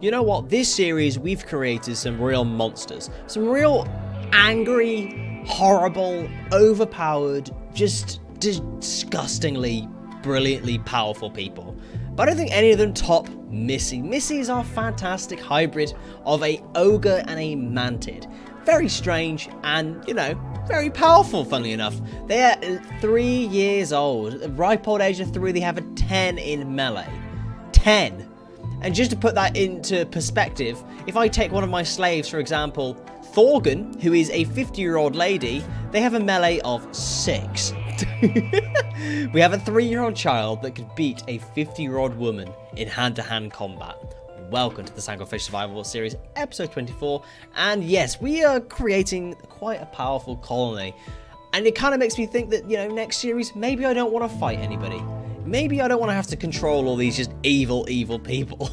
You know what? This series, we've created some real monsters. Some real angry, horrible, overpowered, just disgustingly, brilliantly powerful people. But I don't think any of them top Missy. Missy is our fantastic hybrid of a ogre and a mantid. Very strange and, you know, very powerful, funnily enough. They are 3 years old. At the ripe old age of 3, they have a 10 in melee. 10. And just to put that into perspective, if I take one of my slaves, for example, Thorgan, who is a 50-year-old lady, they have a melee of 6. We have a 3-year-old child that could beat a 50-year-old woman in hand-to-hand combat. Welcome to the Sanguophage Survival Series, episode 24. And yes, we are creating quite a powerful colony. And it kind of makes me think that, you know, next series, maybe I don't want to fight anybody. Maybe I don't want to have to control all these just evil people.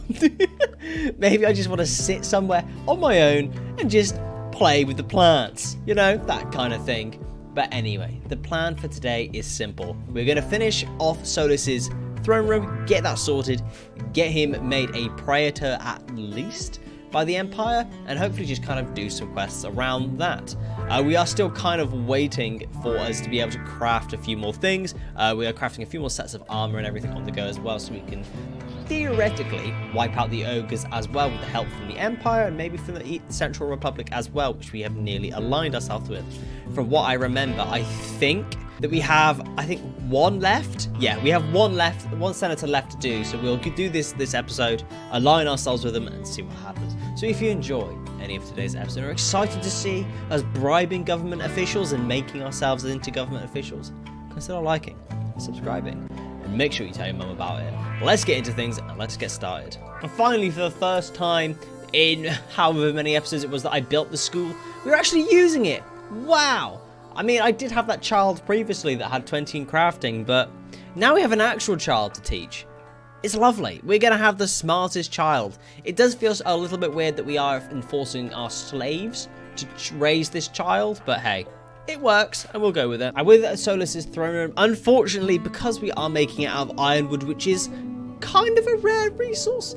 Maybe I just want to sit somewhere on my own and just play with the plants. You know, that kind of thing. But anyway, the plan for today is simple. We're going to finish off Solus's throne room, get that sorted, get him made a praetor at least by the Empire, and hopefully just kind of do some quests around that. We are still kind of waiting for us to be able to craft a few more things. We are crafting a few more sets of armor and everything on the go as well, so we can theoretically wipe out the ogres as well with the help from the Empire and maybe from the Central Republic as well, which we have nearly aligned ourselves with. From what I remember, I think that we have, one left. Yeah, we have one left, one senator left to do. So we'll do this episode, align ourselves with them, and see what happens. So if you enjoy any of today's episode, or are excited to see us bribing government officials and making ourselves into government officials, consider liking, subscribing, and make sure you tell your mum about it. Let's get into things and let's get started. And finally, for the first time in however many episodes it was that I built the school, we're actually using it. Wow. I mean, I did have that child previously that had 20 in crafting, but now we have an actual child to teach. It's lovely. We're going to have the smartest child. It does feel a little bit weird that we are enforcing our slaves to raise this child, but hey, it works and we'll go with it. And with Solus's throne room, unfortunately, because we are making it out of ironwood, which is kind of a rare resource,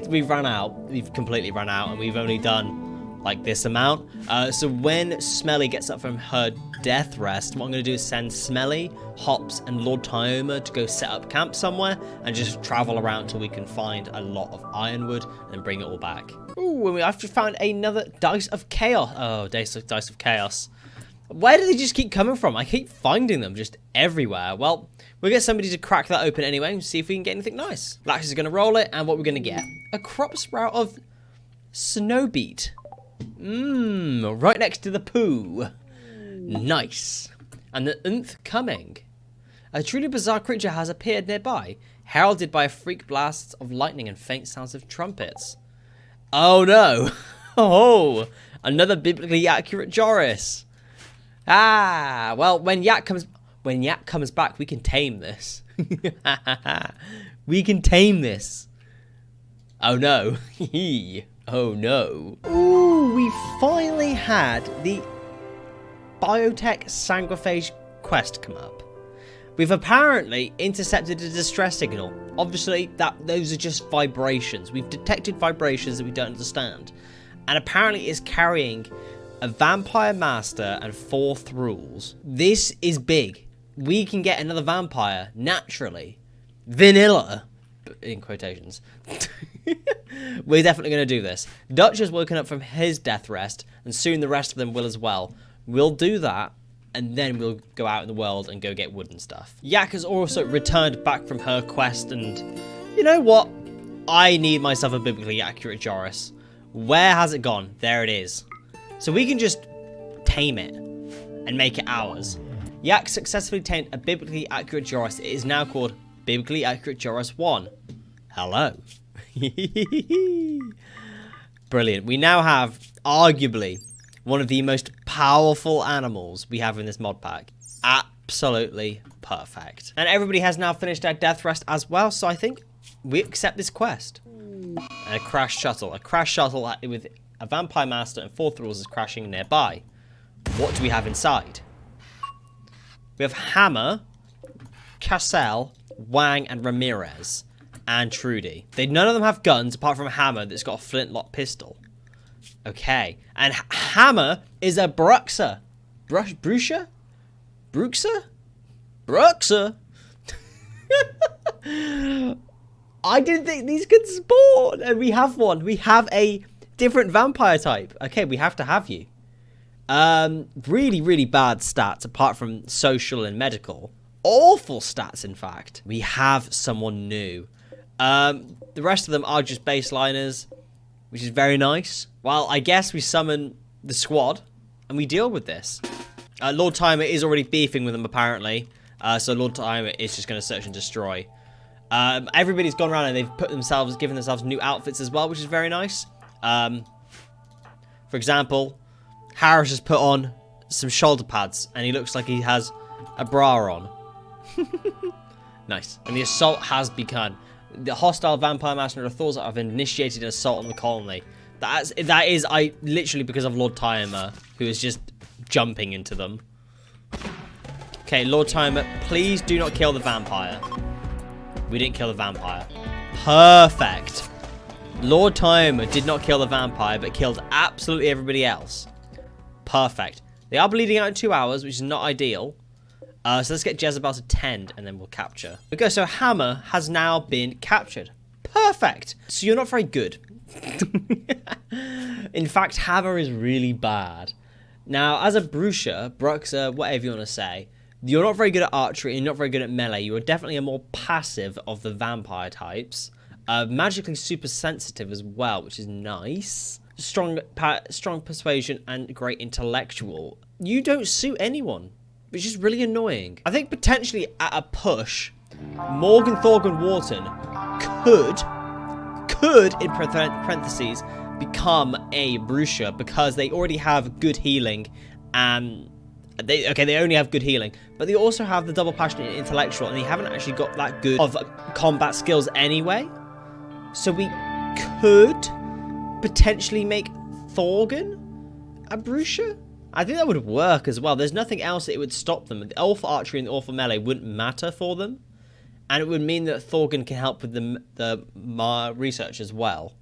we've run out. We've completely run out, and we've only done like this amount. So when Smelly gets up from her death rest, what I'm going to do is send Smelly, Hops, and Lord Tyoma to go set up camp somewhere and just travel around till we can find a lot of ironwood and bring it all back. Ooh, and I've just found another dice of chaos. Oh, dice of chaos. Where do they just keep coming from? I keep finding them just everywhere. Well, we'll get somebody to crack that open anyway and see if we can get anything nice. Lax is going to roll it, and what we're going to get? A crop sprout of snowbeet. Right next to the poo. Nice. And the nth coming. A truly bizarre creature has appeared nearby, heralded by a freak blast of lightning and faint sounds of trumpets. Oh no. Oh, another biblically accurate Joris. Ah, well, when Yak comes back, we can tame this. We can tame this. Oh no. Oh no. Ooh, we finally had the Biotech Sanguophage quest come up. We've apparently intercepted a distress signal. Obviously, those are just vibrations. We've detected vibrations that we don't understand. And apparently it's carrying a vampire master and 4 thralls. This is big. We can get another vampire naturally. Vanilla, in quotations. We're definitely going to do this. Dutch has woken up from his death rest, and soon the rest of them will as well. We'll do that, and then we'll go out in the world and go get wood and stuff. Yak has also returned back from her quest, and you know what? I need myself a biblically accurate Joris. Where has it gone? There it is. So we can just tame it and make it ours. Yak successfully tamed a biblically accurate Joris. It is now called Biblically Accurate Joris 1. Hello. Brilliant. We now have arguably one of the most powerful animals we have in this mod pack. Absolutely perfect. And everybody has now finished their death rest as well, so I think we accept this quest. And a crash shuttle. A crash shuttle with a vampire master and 4 thralls is crashing nearby. What do we have inside? We have Hammer, Cassell, Wang, and Ramirez. and Trudy. None of them have guns apart from Hammer that's got a flintlock pistol. Okay. And Hammer is a Bruxer. Bruxer? Bruxer? Bruxer? I didn't think these could spawn. And we have one. We have a different vampire type. Okay, we have to have you. Really, really bad stats apart from social and medical. Awful stats, in fact. We have someone new. The rest of them are just baseliners, which is very nice. Well, I guess we summon the squad and we deal with this. Lord Timer is already beefing with them, apparently. So Lord Timer is just going to search and destroy. Everybody's gone around and they've given themselves new outfits as well, which is very nice. For example, Harris has put on some shoulder pads and he looks like he has a bra on. Nice. And the assault has begun. The hostile vampire master Thors have initiated an assault on the colony. That is literally because of Lord Timer, who is just jumping into them. Okay, Lord Timer, please do not kill the vampire. We didn't kill the vampire. Perfect. Lord Timer did not kill the vampire, but killed absolutely everybody else. Perfect. They are bleeding out in 2 hours, which is not ideal. So let's get Jezebel to 10, and then we'll capture. Okay, so Hammer has now been captured. Perfect. So you're not very good. In fact, Hammer is really bad. Now, as a Bruxer, whatever you want to say, you're not very good at archery and you're not very good at melee. You are definitely a more passive of the vampire types. Magically super sensitive as well, which is nice. Strong persuasion and great intellectual. You don't suit anyone, which is really annoying. I think potentially at a push, Morgan Thorgan Wharton could in parentheses become a Brucia because they already have good healing and they only have good healing, but they also have the double passion and intellectual, and they haven't actually got that good of combat skills anyway. So we could potentially make Thorgan a Brucia. I think that would work as well. There's nothing else that it would stop them. The Alpha Archery and the Alpha Melee wouldn't matter for them. And it would mean that Thorgan can help with the research as well.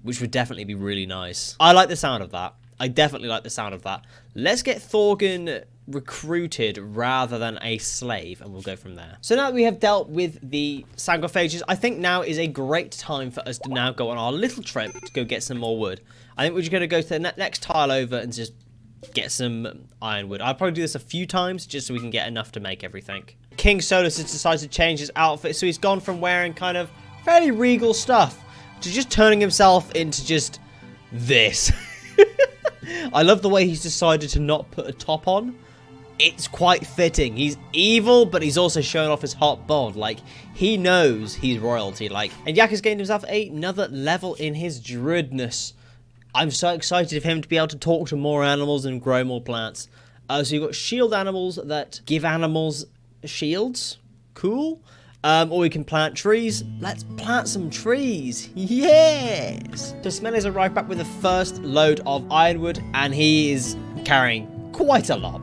Which would definitely be really nice. I like the sound of that. I definitely like the sound of that. Let's get Thorgan recruited rather than a slave, and we'll go from there. So now that we have dealt with the Sanguophages, I think now is a great time for us to now go on our little trip to go get some more wood. I think we're just going to go to the next tile over and just get some ironwood. I'll probably do this a few times just so we can get enough to make everything. King Solus has decided to change his outfit, so he's gone from wearing kind of fairly regal stuff to just turning himself into just this. I love the way he's decided to not put a top on. It's quite fitting. He's evil, but he's also showing off his hot bod. Like, he knows he's royalty. Like, and Yak has gained himself another level in his druidness. I'm so excited for him to be able to talk to more animals and grow more plants. So you've got shield animals that give animals shields. Cool. Or we can plant trees. Let's plant some trees. Yes! So Smelly's arrived back with the first load of ironwood, and he is carrying quite a lot.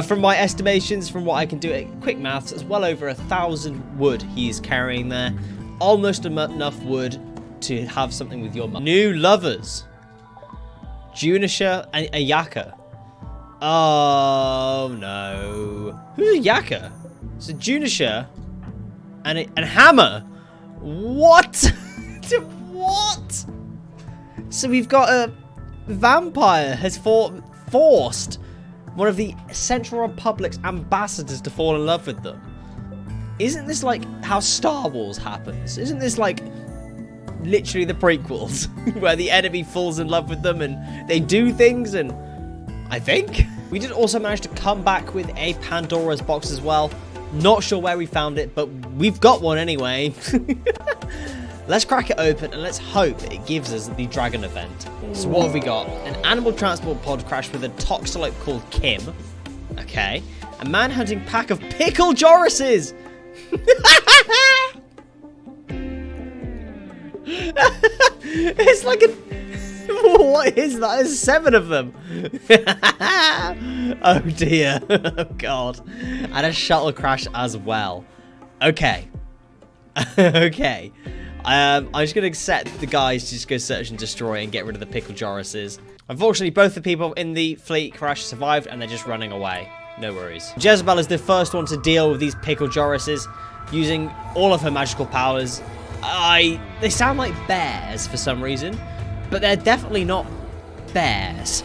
From my estimations, from what I can do at quick maths, it's well over 1,000 wood he's carrying there. Almost enough wood to have something with your mum. New lovers. Junisha and Ayaka. Oh no. Who's Ayaka? So Junisha and Hammer. What? What? So we've got a vampire has forced one of the Central Republic's ambassadors to fall in love with them. Isn't this like how Star Wars happens? Isn't this like literally the prequels where the enemy falls in love with them and they do things? And I think we did also manage to come back with a Pandora's box as well. Not sure where we found it, but we've got one anyway. Let's crack it open and let's hope it gives us the dragon event. So what have we got? An animal transport pod crashed with a toxolope called Kim. Okay. A man-hunting pack of pickle Jorises. It's like a... What is that? There's 7 of them. Oh dear. Oh god. And a shuttle crash as well. Okay. Okay. I'm just going to set the guys to just go search and destroy and get rid of the pickle Jorises. Unfortunately, both the people in the fleet crash survived and they're just running away. No worries. Jezebel is the first one to deal with these pickle Jorises using all of her magical powers. They sound like bears for some reason, but they're definitely not bears.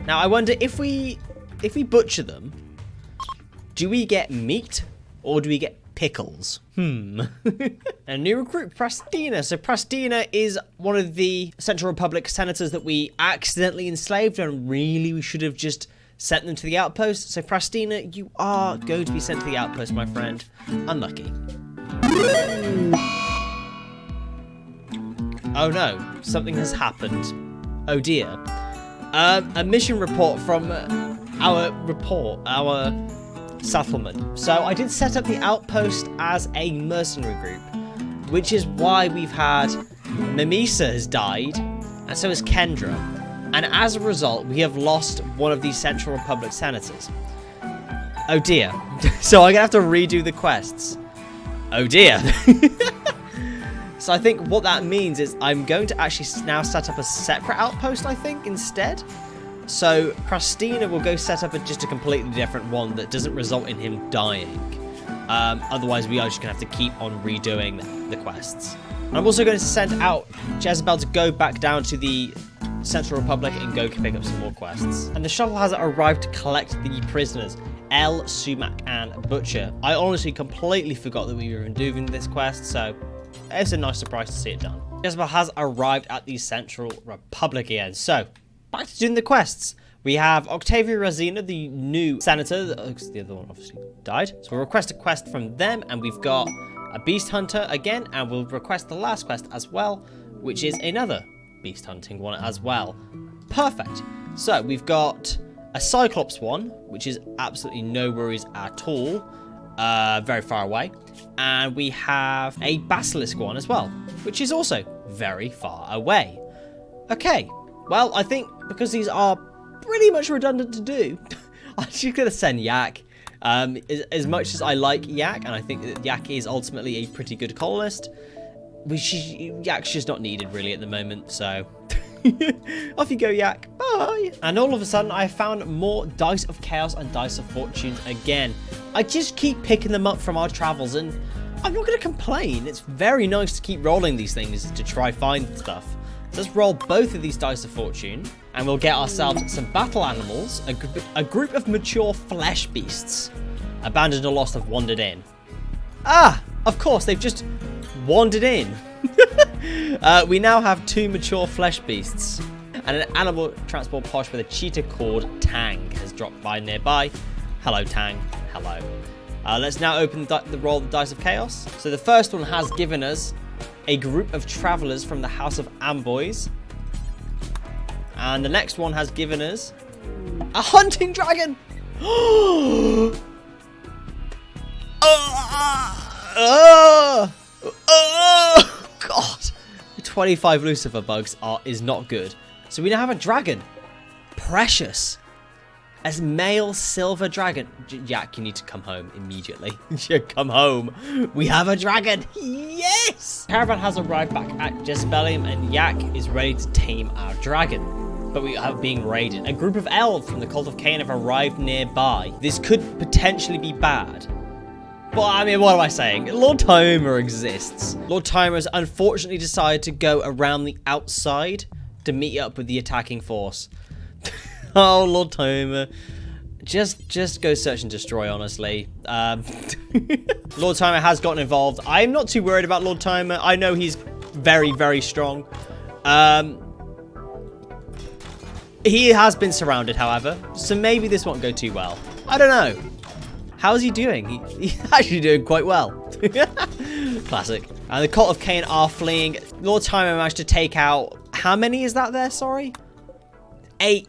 Now, I wonder if we butcher them, do we get meat or do we get pickles? A new recruit, Prastina. So Prastina is one of the Central Republic senators that we accidentally enslaved, and really we should have just sent them to the outpost. So Prastina, you are going to be sent to the outpost, my friend. Unlucky. Oh no, something has happened. Oh dear. A mission report from our settlement. So I did set up the outpost as a mercenary group, which is why we've had Mimisa has died, and so has Kendra. And as a result, we have lost one of these Central Republic senators. Oh dear. So I'm gonna have to redo the quests. Oh dear. So I think what that means is I'm going to actually now set up a separate outpost, I think, instead. So Prastina will go set up just a completely different one that doesn't result in him dying. Otherwise, we are just going to have to keep on redoing the quests. I'm also going to send out Jezebel to go back down to the Central Republic and go pick up some more quests. And the shuttle has arrived to collect the prisoners, El, Sumac, and Butcher. I honestly completely forgot that we were even doing this quest, so it's a nice surprise to see it done. Jezebel has arrived at the Central Republic again. So, back to doing the quests. We have Octavia Razina, the new senator. The other one obviously died. So we'll request a quest from them, and we've got a beast hunter again, and we'll request the last quest as well, which is another beast hunting one as well. Perfect. So we've got a Cyclops one, which is absolutely no worries at all. Very far away. And we have a Basilisk one as well, which is also very far away. Okay, well, I think because these are pretty much redundant to do, I'm just going to send Yak. As much as I like Yak, and I think that Yak is ultimately a pretty good colonist, Yak's just not needed really at the moment, so off you go, Yak. Bye. And all of a sudden, I found more Dice of Chaos and Dice of Fortune again. I just keep picking them up from our travels, and I'm not going to complain. It's very nice to keep rolling these things to try find stuff. So let's roll both of these Dice of Fortune, and we'll get ourselves some battle animals, a group of mature flesh beasts. Abandoned or lost have wandered in. Ah, of course, they've just wandered in. We now have 2 mature flesh beasts, and an animal transport posh with a cheetah called Tang has dropped by nearby. Hello, Tang. Hello. Let's now open the roll of the Dice of Chaos. So the first one has given us a group of travelers from the House of Amboys. And the next one has given us a hunting dragon. God. 25 Lucifer bugs is not good. So we now have a dragon. Precious. As male silver dragon. Yak, you need to come home immediately. Come home. We have a dragon. Yes! Caravan has arrived back at Jezebelium, and Yak is ready to tame our dragon. But we are being raided. A group of elves from the Cult of Cain have arrived nearby. This could potentially be bad. But I mean, what am I saying? Lord Timer exists. Lord Timer has unfortunately decided to go around the outside to meet up with the attacking force. Oh, Lord Timer. Just go search and destroy, honestly. Lord Timer has gotten involved. I'm not too worried about Lord Timer. I know he's very, very strong. He has been surrounded, however, so maybe this won't go too well. I don't know. How's he doing? He's actually doing quite well. Classic. And the Cult of Cain are fleeing. Lord Timer managed to take out... How many is that there? Sorry? 8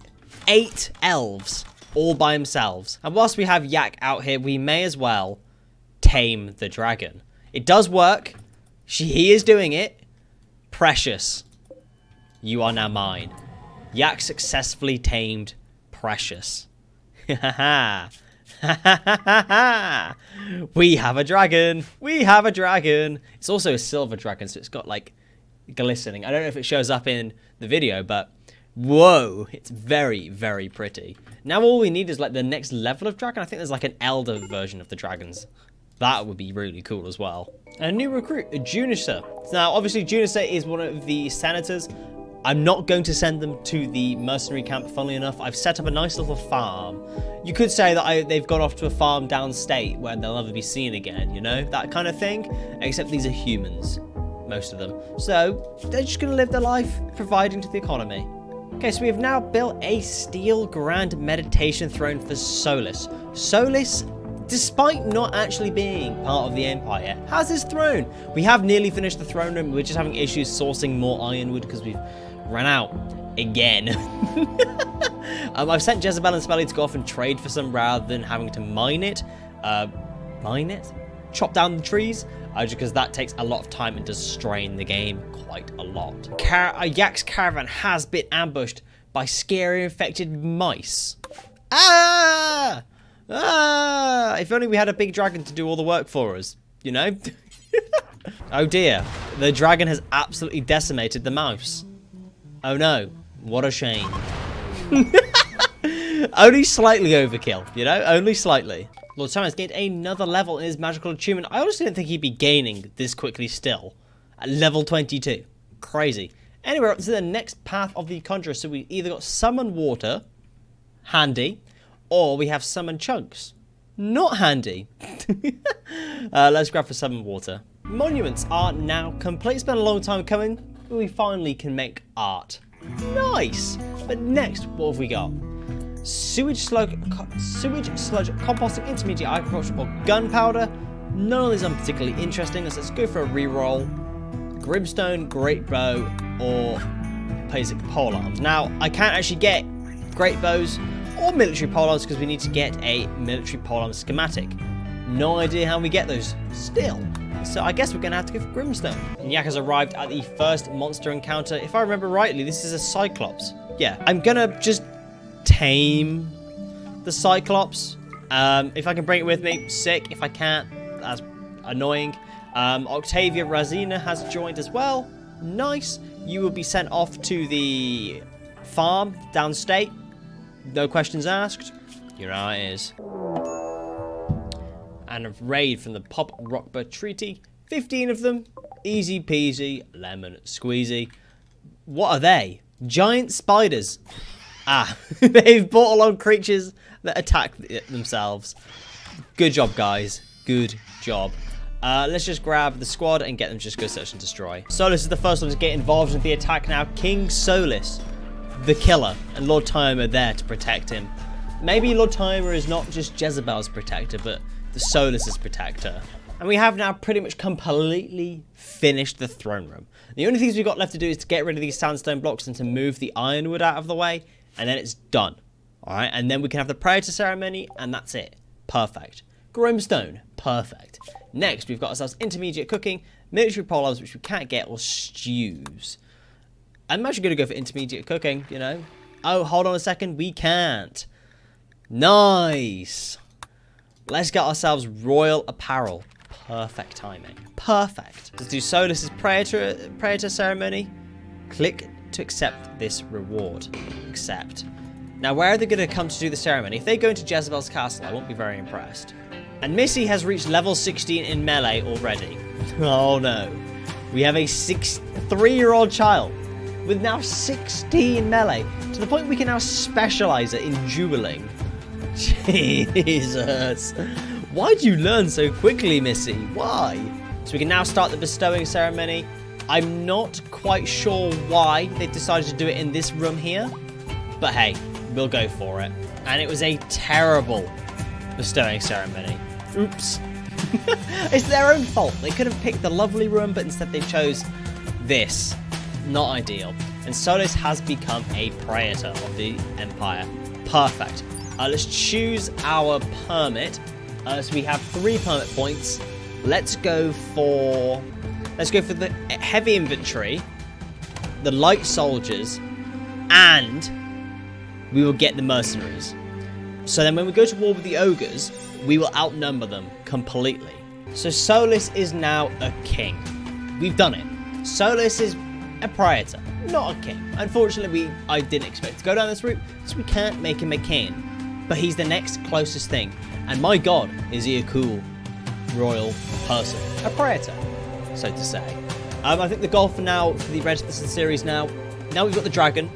elves. All by themselves. And whilst we have Yak out here, we may as well tame the dragon. It does work. He is doing it. Precious. You are now mine. Yak successfully tamed Precious. Haha. We have a dragon. We have a dragon. It's also a silver dragon, so it's got like glistening. I don't know if it shows up in the video, but whoa, it's very, very pretty. Now all we need is like the next level of dragon. I think there's like an elder version of the dragons. That would be really cool as well. And a new recruit, Junicer. Now, obviously, Junicer is one of the senators. I'm not going to send them to the mercenary camp, funnily enough. I've set up a nice little farm. You could say that they've gone off to a farm downstate where they'll never be seen again, you know? That kind of thing. Except these are humans, most of them. So, they're just going to live their life, providing to the economy. Okay, so we have now built a steel grand meditation throne for Solis. Solis, despite not actually being part of the Empire, has his throne. We have nearly finished the throne room. We're just having issues sourcing more ironwood because we've run out again. I've sent Jezebel and Smelly to go off and trade for some rather than having to mine it. Chop down the trees, just because that takes a lot of time and does strain the game quite a lot. Yak's caravan has been ambushed by scary infected mice. Ah! Ah! If only we had a big dragon to do all the work for us, you know? Oh dear, the dragon has absolutely decimated the mouse. Oh no, what a shame. Only slightly overkill, you know? Only slightly. Lord Sam has gained another level in his magical achievement. I honestly didn't think he'd be gaining this quickly still. At level 22. Crazy. Anyway, up to the next path of the Conjurer. So we either got Summon Water, handy, or we have Summon Chunks. Not handy. Let's grab for Summon Water. Monuments are now complete. It's been a long time coming, but we finally can make art. Nice. But next, what have we got? Sewage sludge, composting, intermediate agriculture, or gunpowder. None of these are particularly interesting. Let's go for a reroll. Grimstone, great bow, or basic polearms. Now, I can't actually get great bows or military polearms because we need to get a military polearm schematic. No idea how we get those still. So I guess we're going to have to go for Grimstone. And Yak has arrived at the first monster encounter. If I remember rightly, this is a Cyclops. Yeah, I'm going to just tame the Cyclops. If I can bring it with me, sick. If I can't, that's annoying. Octavia Razina has joined as well. Nice. You will be sent off to the farm downstate. No questions asked. Here it is. And a raid from the Pop Rockber Treaty. 15 of them. Easy peasy, lemon squeezy. What are they? Giant spiders. Ah, they've brought along creatures that attack themselves. Good job, guys. Good job. Let's just grab the squad and get them to just go search and destroy. Solis is the first one to get involved in the attack now. King Solis, the killer, and Lord Timer are there to protect him. Maybe Lord Timer is not just Jezebel's protector, but the Solis' protector. And we have now pretty much completely finished the throne room. The only things we've got left to do is to get rid of these sandstone blocks and to move the ironwood out of the way. And then it's done. Alright, and then we can have the Praetor ceremony, and that's it. Perfect. Grimstone. Perfect. Next, we've got ourselves intermediate cooking, military polearms, which we can't get, or stews. I'm actually going to go for intermediate cooking, you know. Oh, hold on a second. We can't. Nice. Let's get ourselves royal apparel. Perfect timing. Perfect. Let's do Solis' Praetor ceremony. Click to accept this reward. Accept. Now, where are they going to come to do the ceremony? If they go into Jezebel's castle, I won't be very impressed. And Missy has reached level 16 in melee already. Oh no. We have a 3-year-old child with now 16 melee, to the point we can now specialize it in dueling. Jesus. Why'd you learn so quickly, Missy? Why? So we can now start the bestowing ceremony. I'm not quite sure why they decided to do it in this room here, but hey, we'll go for it. And it was a terrible bestowing ceremony. Oops. It's their own fault. They could have picked the lovely room, but instead they chose this. Not ideal. And Solis has become a Praetor of the Empire. Perfect. Let's choose our permit. So we have 3 permit points. Let's go for the heavy infantry, the light soldiers, and we will get the mercenaries. So then when we go to war with the ogres, we will outnumber them completely. So Solus is now a king. We've done it. Solus is a praetor, not a king. Unfortunately, I didn't expect to go down this route, so we can't make him a king. But he's the next closest thing. And my god, is he a cool royal person. A praetor, so to say. I think the goal for now, for the rest of the series now we've got the dragon,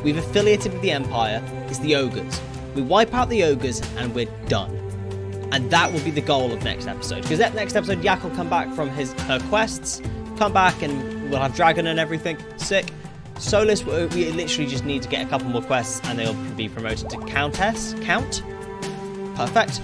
we've affiliated with the empire, is the ogres. We wipe out the ogres and we're done. And that will be the goal of next episode. Because that next episode, Yak will come back from her quests, come back and we'll have dragon and everything. Sick. Solus, we literally just need to get a couple more quests and they'll be promoted to countess. Count? Perfect.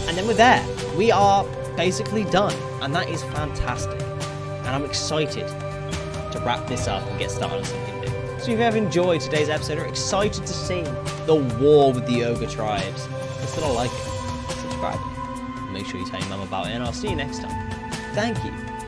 And then we're there. We are basically done. And that is fantastic. And I'm excited to wrap this up and get started on something new. So if you have enjoyed today's episode or excited to see the war with the ogre tribes, consider liking, subscribing, make sure you tell your mum about it, and I'll see you next time. Thank you